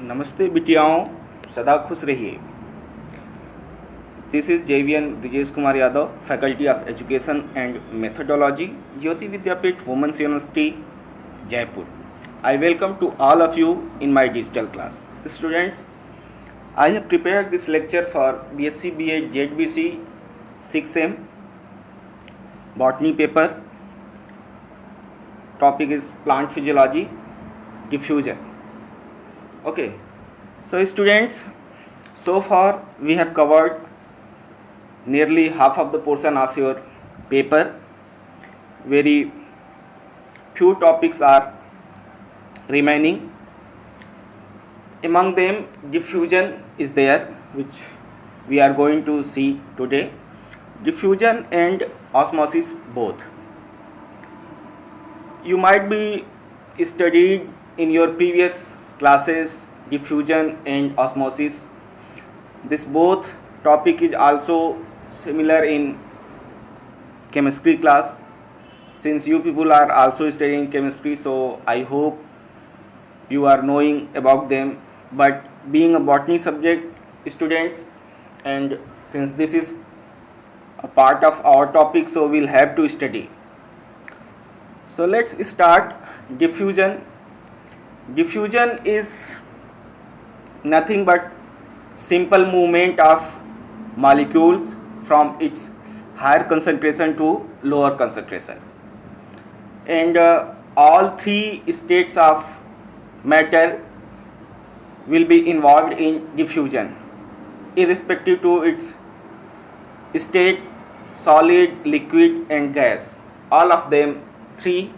नमस्ते बिटियाओं, सदा खुश रहिए। This is JVN Brijesh Kumar Yadav, faculty of education and methodology, Jyoti Vidyapeeth women's university, Jaipur. I welcome to all of you in my digital class. Students, I have prepared this lecture for BSc BA ZBC 6M botany paper. Topic is plant physiology, diffusion. Okay, so students, so far we have covered nearly half of the portion of your paper. Very few topics are remaining. Among them, diffusion is there, which we are going to see today. Diffusion and osmosis both. You might be studied in your previous classes diffusion and osmosis. This both topic is also similar in chemistry class. Since you people are also studying chemistry, so I hope you are knowing about them. But being a botany subject students, and since this is a part of our topic, so we'll have to study. So let's start diffusion. Diffusion is nothing but simple movement of molecules from its higher concentration to lower concentration, and all three states of matter will be involved in diffusion, irrespective to its state: solid, liquid and gas. All of them three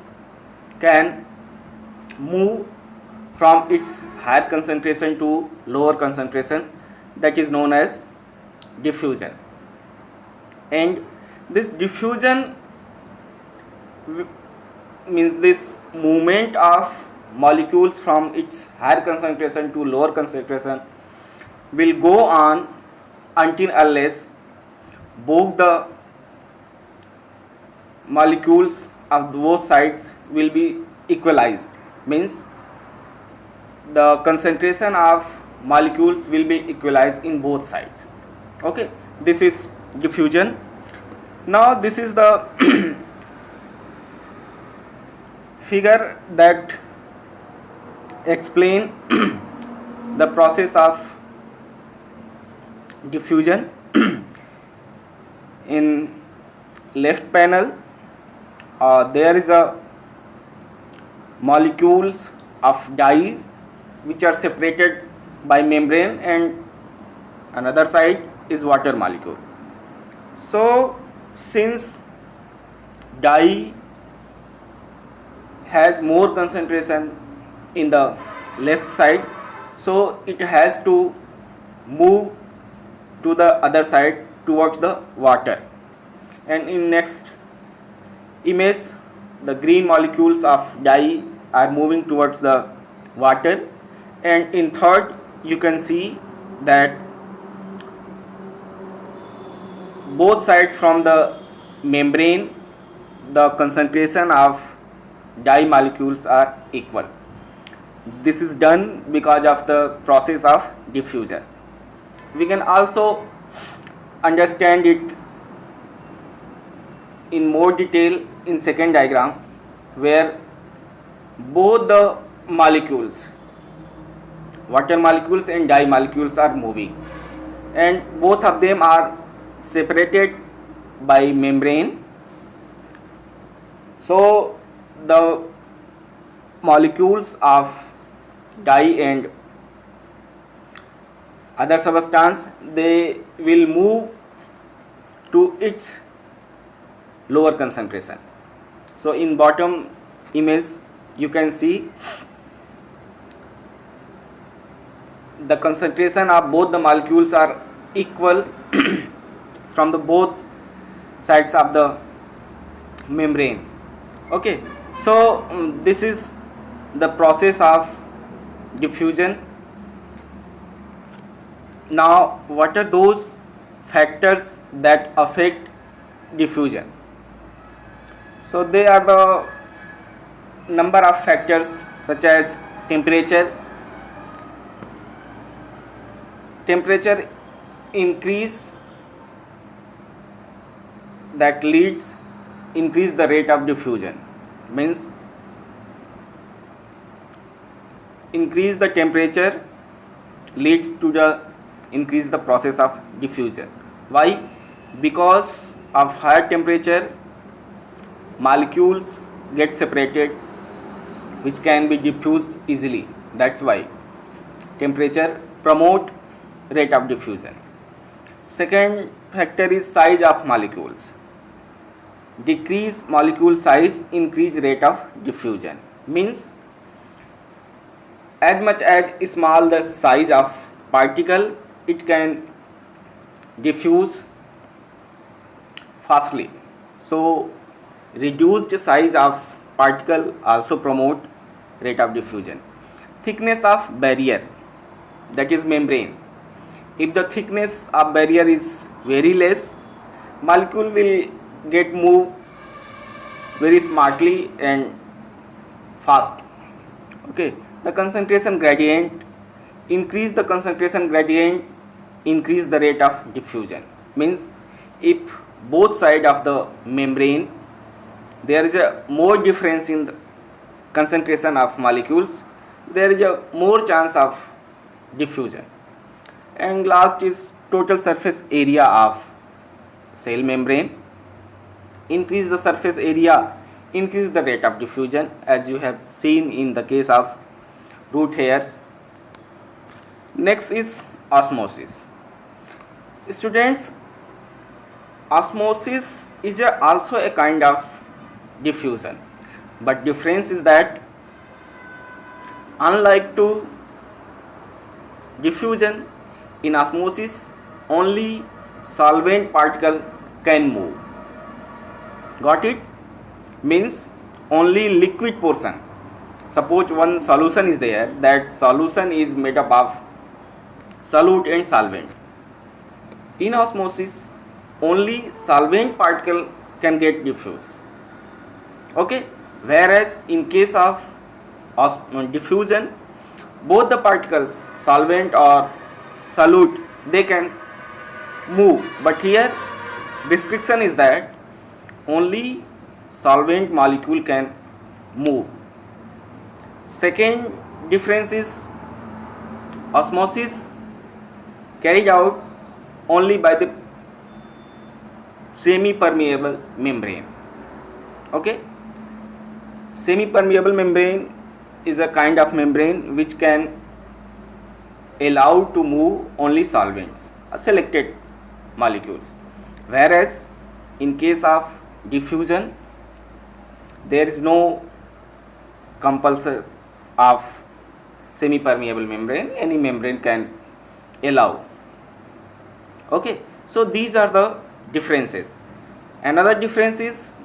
can move from its higher concentration to lower concentration. That is known as diffusion. And this diffusion means this movement of molecules from its higher concentration to lower concentration will go on until unless both the molecules of both sides will be equalized. Means the concentration of molecules will be equalized in both sides. Okay, this is diffusion. Now this is the figure that explain the process of diffusion. In left panel there is a molecules of dyes which are separated by membrane, and another side is water molecule. So since dye has more concentration in the left side, so it has to move to the other side towards the water. And in next image, the green molecules of dye are moving towards the water, and in third you can see that both sides from the membrane the concentration of dye molecules are equal. This is done because of the process of diffusion. We can also understand it in more detail in second diagram, where both the molecules, water molecules and dye molecules, are moving, and both of them are separated by membrane. So the molecules of dye and other substance, they will move to its lower concentration. So in bottom image you can see the concentration of both the molecules are equal from the both sides of the membrane. Okay, so this is the process of diffusion. Now what are those factors that affect diffusion? So they are the number of factors such as temperature, temperature increase, that leads increase the rate of diffusion, means increase the temperature leads to the increase the process of diffusion. Why? Because of higher temperature molecules get separated which can be diffused easily. That's why temperature promote rate of diffusion. Second factor is size of molecules. Decrease molecule size, increase rate of diffusion, means as much as small the size of particle, it can diffuse fastly. So reduced size of particle also promote rate of diffusion. Thickness of barrier, that is membrane. If the thickness of barrier is very less, molecule will get move very smartly and fast. Okay, the concentration gradient, increase the concentration gradient, increase the rate of diffusion, means if both side of the membrane there is a more difference in the concentration of molecules, there is a more chance of diffusion. And last is total surface area of cell membrane. Increase the surface area, increase the rate of diffusion, as you have seen in the case of root hairs. Next is osmosis. Students, osmosis is also a kind of diffusion, but difference is that unlike to diffusion, in osmosis only solvent particle can move. Got it? Means only liquid portion. Suppose one solution is there, that solution is made up of solute and solvent. In osmosis only solvent particle can get diffused. Okay, whereas in case of diffusion, both the particles, solvent or solute, they can move, but here restriction is that only solvent molecule can move. Second difference is osmosis carried out only by the semi-permeable membrane. Okay, semi-permeable membrane is a kind of membrane which can allow to move only solvents, selected molecules, whereas in case of diffusion there is no compulsion of semi-permeable membrane, any membrane can allow. Okay, so these are the differences. Another difference is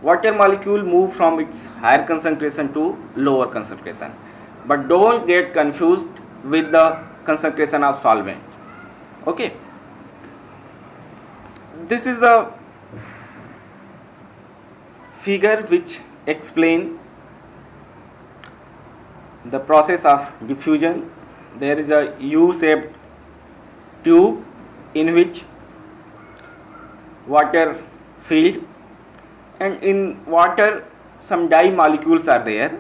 water molecule move from its higher concentration to lower concentration, but don't get confused with the concentration of solvent. Okay, this is the figure which explain the process of diffusion. There is a U-shaped tube in which water filled, and in water some dye molecules are there,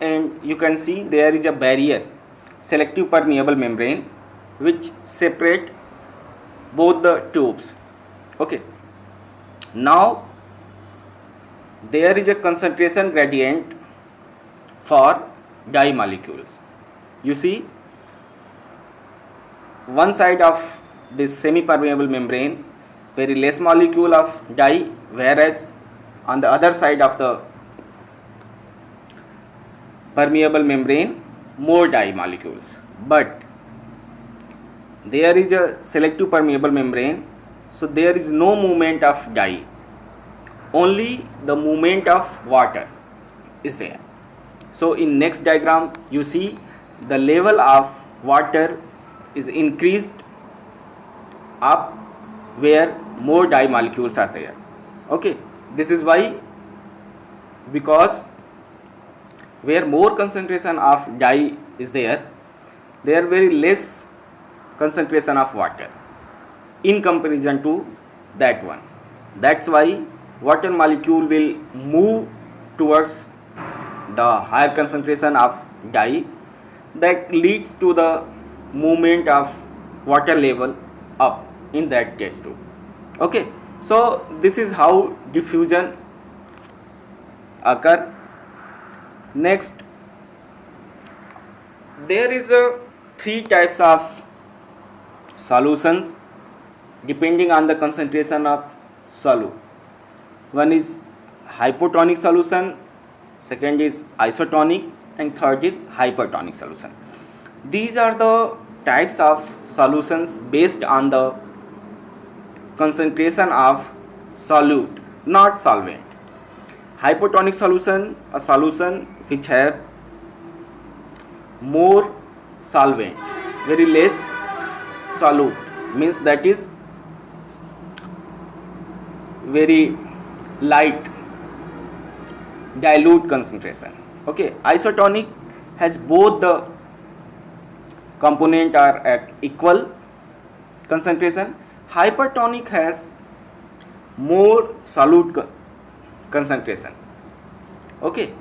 and you can see there is a barrier, selective permeable membrane, which separate both the tubes. Okay, now there is a concentration gradient for dye molecules. You see, one side of this semi-permeable membrane very less molecule of dye, whereas on the other side of the permeable membrane more dye molecules. But there is a selective permeable membrane, so there is no movement of dye, only the movement of water is there. So in next diagram you see the level of water is increased up where more dye molecules are there. Okay, this is why, because where more concentration of dye is there, there very less concentration of water in comparison to that one. That's why water molecule will move towards the higher concentration of dye, that leads to the movement of water level up in that case too. Okay, so this is how diffusion occur. Next, there is a three types of solutions depending on the concentration of solute. One is hypotonic solution, second is isotonic, and third is hypertonic solution. These are the types of solutions based on the concentration of solute, not solvent. Hypotonic solution, a solution which have more solvent, very less solute, means that is very light dilute concentration. Okay, isotonic has both the component are at equal concentration. Hypertonic has more solute concentration. Okay,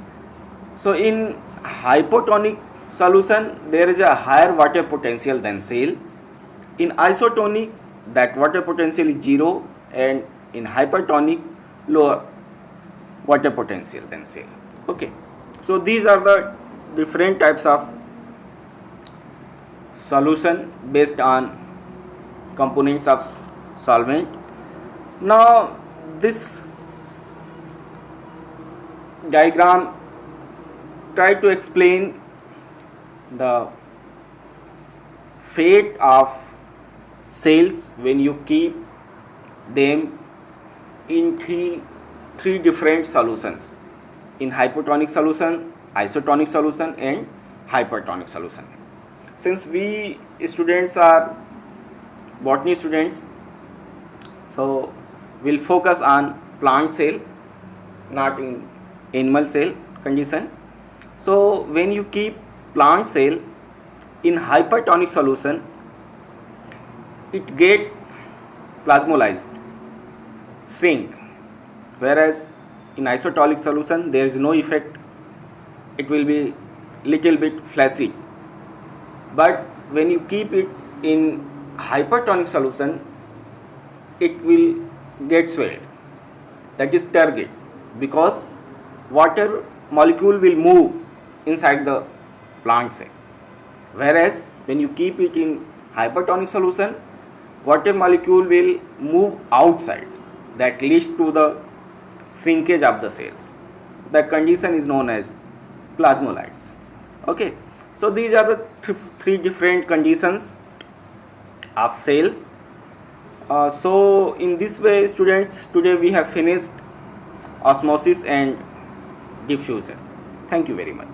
so in hypotonic solution there is a higher water potential than cell. In isotonic that water potential is 0, and in hypertonic lower water potential than cell. Okay, so these are the different types of solution based on components of solvent. Now this diagram try to explain the fate of cells when you keep them in three different solutions: in hypotonic solution, isotonic solution, and hypertonic solution. Since we students are botany students, so we'll focus on plant cell, not in animal cell condition. So when you keep plant cell in hypertonic solution, it get plasmolized, shrink, whereas in isotonic solution there is no effect, it will be little bit flaccid. But when you keep it in hypertonic solution, it will get swelled, that is turgid, because water molecule will move inside the plant cell, whereas when you keep it in hypertonic solution, water molecule will move outside, that leads to the shrinkage of the cells. The condition is known as plasmolysis. Okay, so these are the three different conditions of cells. So in this way, students, today we have finished osmosis and diffusion. Thank you very much.